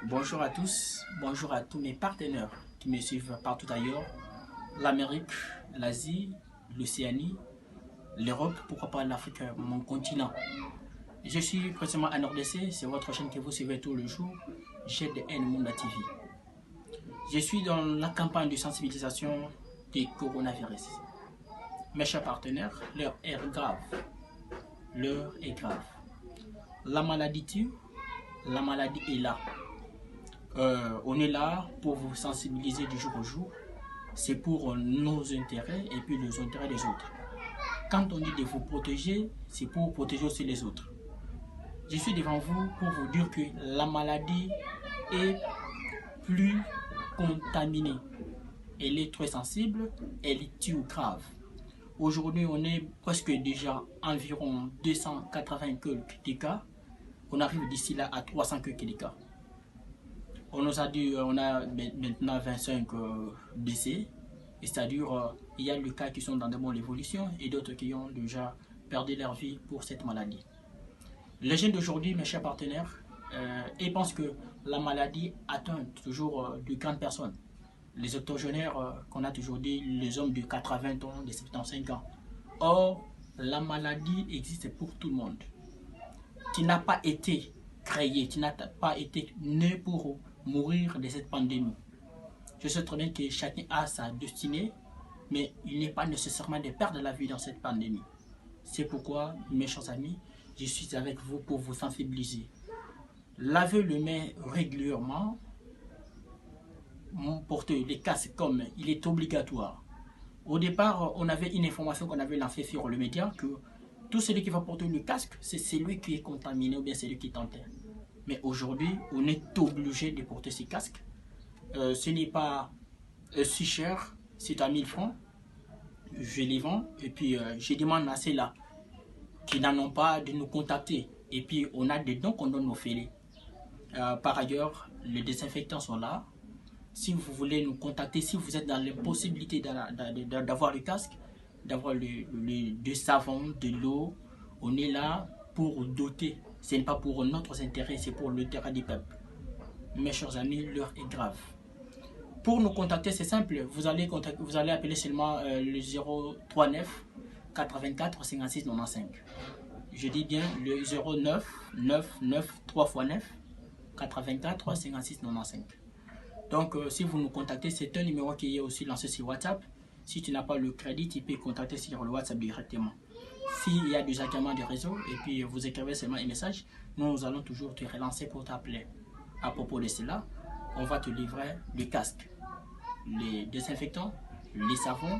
Bonjour à tous, bonjour à tous mes partenaires qui me suivent partout ailleurs, l'Amérique, l'Asie, l'Océanie, l'Europe, pourquoi pas l'Afrique, mon continent. Je suis précisément en RDC, c'est votre chaîne que vous suivez tous les jours, GDN Munda TV. Je suis dans la campagne de sensibilisation des coronavirus. Mes chers partenaires, l'heure est grave. L'heure est grave. La maladie tue, la maladie est là. On est là pour vous sensibiliser du jour au jour. C'est pour nos intérêts et puis les intérêts des autres. Quand on dit de vous protéger, c'est pour protéger aussi les autres. Je suis devant vous pour vous dire que la maladie est plus contaminée. Elle est très sensible, elle tue grave. Aujourd'hui, on est presque déjà environ 280 quelques cas. On arrive d'ici là à 300 quelques cas. On nous a dit on a maintenant 25 décès, c'est-à-dire il y a des cas qui sont dans de bonnes évolutions et d'autres qui ont déjà perdu leur vie pour cette maladie. Les jeunes d'aujourd'hui, mes chers partenaires, ils pensent que la maladie atteint toujours de grandes personnes. Les octogénaires qu'on a toujours dit, les hommes de 80 ans, de 75 ans. Or, la maladie existe pour tout le monde. Tu n'as pas été créé, tu n'as pas été né pour mourir de cette pandémie. Je sais très bien que chacun a sa destinée, mais il n'est pas nécessairement de perdre la vie dans cette pandémie. C'est pourquoi, mes chers amis, je suis avec vous pour vous sensibiliser. Lavez le main régulièrement, portez les casques comme il est obligatoire. Au départ, on avait une information qu'on avait lancée sur le média que tout celui qui va porter le casque, c'est celui qui est contaminé ou bien celui qui est tenté. Mais aujourd'hui, on est obligé de porter ces casques. Ce n'est pas si cher, c'est à 1000 francs. Je les vends et puis je demande à ceux-là qui n'en ont pas de nous contacter. Et puis on a des dons qu'on donne aux fêlés. Par ailleurs, les désinfectants sont là. Si vous voulez nous contacter, si vous êtes dans l'impossibilité d'avoir le casque, d'avoir du savon, de l'eau, on est là pour doter. Ce n'est pas pour notre intérêt, c'est pour l'intérêt du peuple. Mes chers amis, l'heure est grave. Pour nous contacter, c'est simple. Vous allez appeler seulement le 039 84 56 95. Je dis bien le 09 99 3 x 9 84 56 95. Donc, si vous nous contactez, c'est un numéro qui est aussi lancé sur WhatsApp. Si tu n'as pas le crédit, tu peux contacter sur le WhatsApp directement. S'il y a des agréments de réseau et puis vous écrivez seulement un message, nous allons toujours te relancer pour t'appeler. À propos de cela, on va te livrer le casque, les désinfectants, les savons,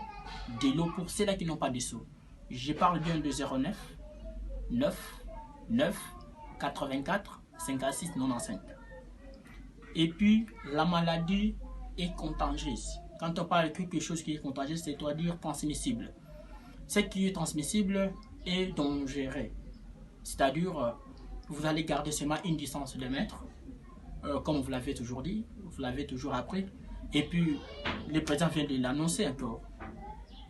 de l'eau pour ceux-là qui n'ont pas de seau. Je parle bien de 09 9 9 84 56 95. Et puis, la maladie est contagieuse. Quand on parle de quelque chose qui est contagieux, c'est-à-dire transmissible. Ce qui est transmissible est dangereux. C'est-à-dire, vous allez garder seulement une distance de mètres, comme vous l'avez toujours dit, vous l'avez toujours appris. Et puis, le président vient de l'annoncer encore,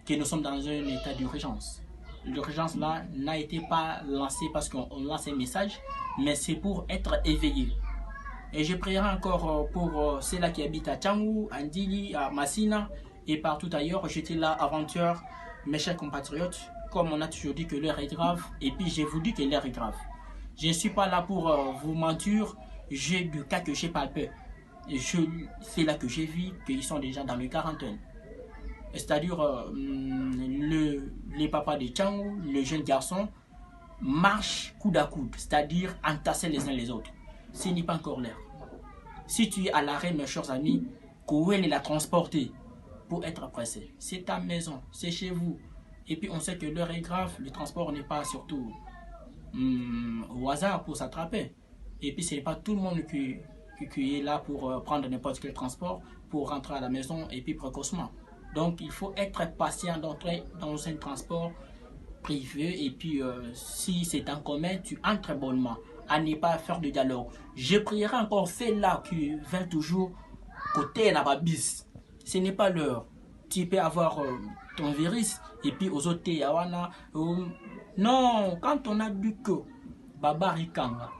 que nous sommes dans un état d'urgence. L'urgence là n'a été pas lancée parce qu'on lance un message, mais c'est pour être éveillé. Et je prierai encore pour ceux-là qui habitent à Tchangou, à Ndili, à Massina et partout ailleurs. J'étais là avant-hier, mes chers compatriotes, comme on a toujours dit que l'heure est grave, et puis je vous dis que l'heure est grave. Je ne suis pas là pour vous mentir, j'ai du cas que j'ai pas peur. C'est là que j'ai vu qu'ils sont déjà dans le quarantaine. C'est-à-dire, les papas de Tchangou, les jeunes garçons, marchent coude à coude, c'est-à-dire entasser les uns les autres. Ce n'est pas encore l'heure. Si tu es à l'arrêt, mes chers amis, Kouel l'a transporté pour être pressé. C'est ta maison, c'est chez vous. Et puis on sait que l'heure est grave, le transport n'est pas surtout au hasard pour s'attraper. Et puis ce n'est pas tout le monde qui est là pour prendre n'importe quel transport pour rentrer à la maison et puis précocement. Donc il faut être patient d'entrer dans un transport privé et puis si c'est en commun, tu entres bonnement. À ne pas faire de dialogue. Je prierai encore ceux-là qui veulent toujours côté Nababis. Ce n'est pas l'heure. Tu peux avoir ton virus et puis aux autres, non, quand on a du que Baba Rikanga,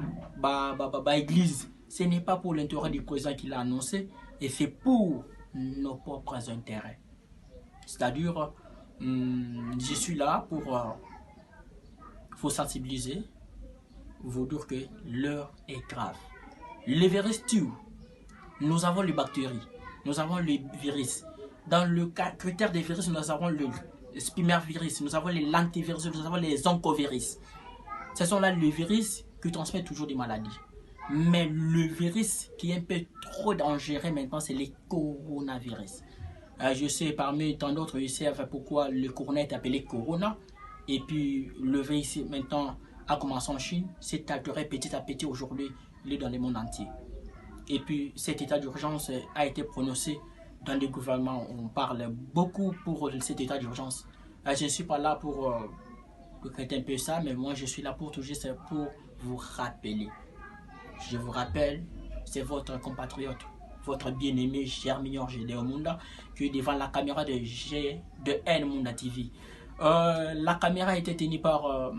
église, Ce n'est pas pour l'intérêt du président qu'il a annoncé, et c'est pour nos propres intérêts. C'est-à-dire, je suis là pour vous sensibiliser, vous dire que l'heure est grave. Les virus tuent. Nous avons les bactéries, nous avons les virus. Dans le critère des virus, nous avons le spimervirus, nous avons les lentivirus, nous avons les oncovirus. Ce sont là les virus qui transmettent toujours des maladies. Mais le virus qui est un peu trop dangereux maintenant, c'est les coronavirus. Je sais parmi tant d'autres, je sais pourquoi le corona est appelé corona. Et puis le virus maintenant a commencé en Chine, s'est altéré petit à petit aujourd'hui, il est dans le monde entier. Et puis cet état d'urgence a été prononcé dans les gouvernements. On parle beaucoup pour cet état d'urgence. Je ne suis pas là pour regretter un peu ça, mais moi je suis là pour toujours pour vous rappeler. Je vous rappelle, c'est votre compatriote, votre bien-aimé Germinor Gédéon Munda, qui est devant la caméra de N Munda TV. La caméra a été tenue par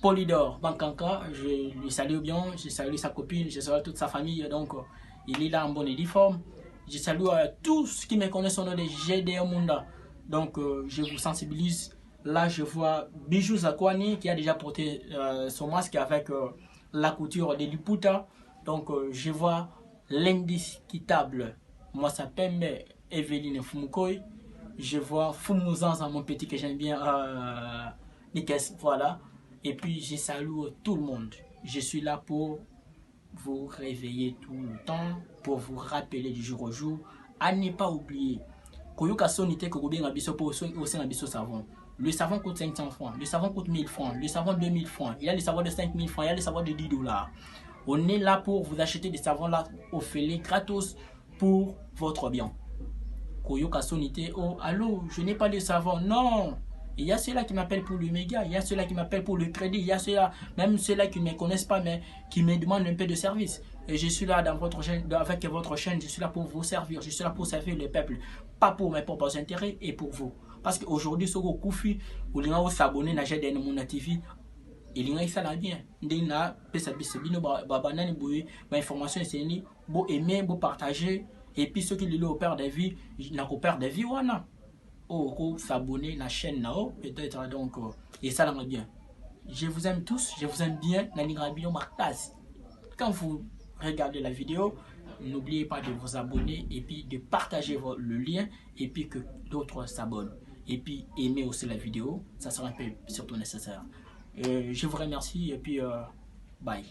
Polydor Bankanka. Je lui salue bien, je salue sa copine, je salue toute sa famille. Donc, il est là en bonne et due forme. Je salue tous qui me connaissent au nom de Gédéon Munda. Donc, je vous sensibilise. Là, je vois Bijou Zakwani qui a déjà porté son masque avec la couture de Liputa. Donc, je vois l'indiscutable moi ça s'appelle Evelyne Fumukoy. Je vois Fumuzanza, mon petit que j'aime bien. Nikes, voilà. Et puis, je salue tout le monde. Je suis là pour vous réveiller tout le temps, pour vous rappeler du jour au jour. À ne pas oublier. Le savon coûte 500 francs, le savon coûte 1000 francs, le savon 2000 francs, il y a le savon de 5000 francs, il y a le savon de 10 $. On est là pour vous acheter des savons là au filet gratos pour votre bien. Koyoka Sonité, oh allô, je n'ai pas de savon, non. Il y a ceux-là qui m'appellent pour le méga, il y a ceux-là qui m'appellent pour le crédit, il y a ceux-là, même ceux-là qui ne me connaissent pas, mais qui me demandent un peu de service. Et je suis là dans votre chaîne, avec votre chaîne, je suis là pour vous servir, je suis là pour servir le peuple, pas pour mes propres intérêts et pour vous. Parce qu'aujourd'hui, ce que vous faites, vous pouvez s'abonner à Gédéon Munda TV. Il y a ça bien. Ndina pesa bisebino babanani boye ba information c'est ni bo aimer bo partager et puis ceux qui le au père de vie na ko père de vie wana oh ko s'abonner la chaîne là peut-être donc et ça là bien. Je vous aime tous, je vous aime bien nani grabino martas. Quand vous regardez la vidéo, n'oubliez pas de vous abonner et puis de partager le lien et puis que d'autres s'abonnent et puis aimer aussi la vidéo, ça sera un peu surtout nécessaire. Je vous remercie et puis bye.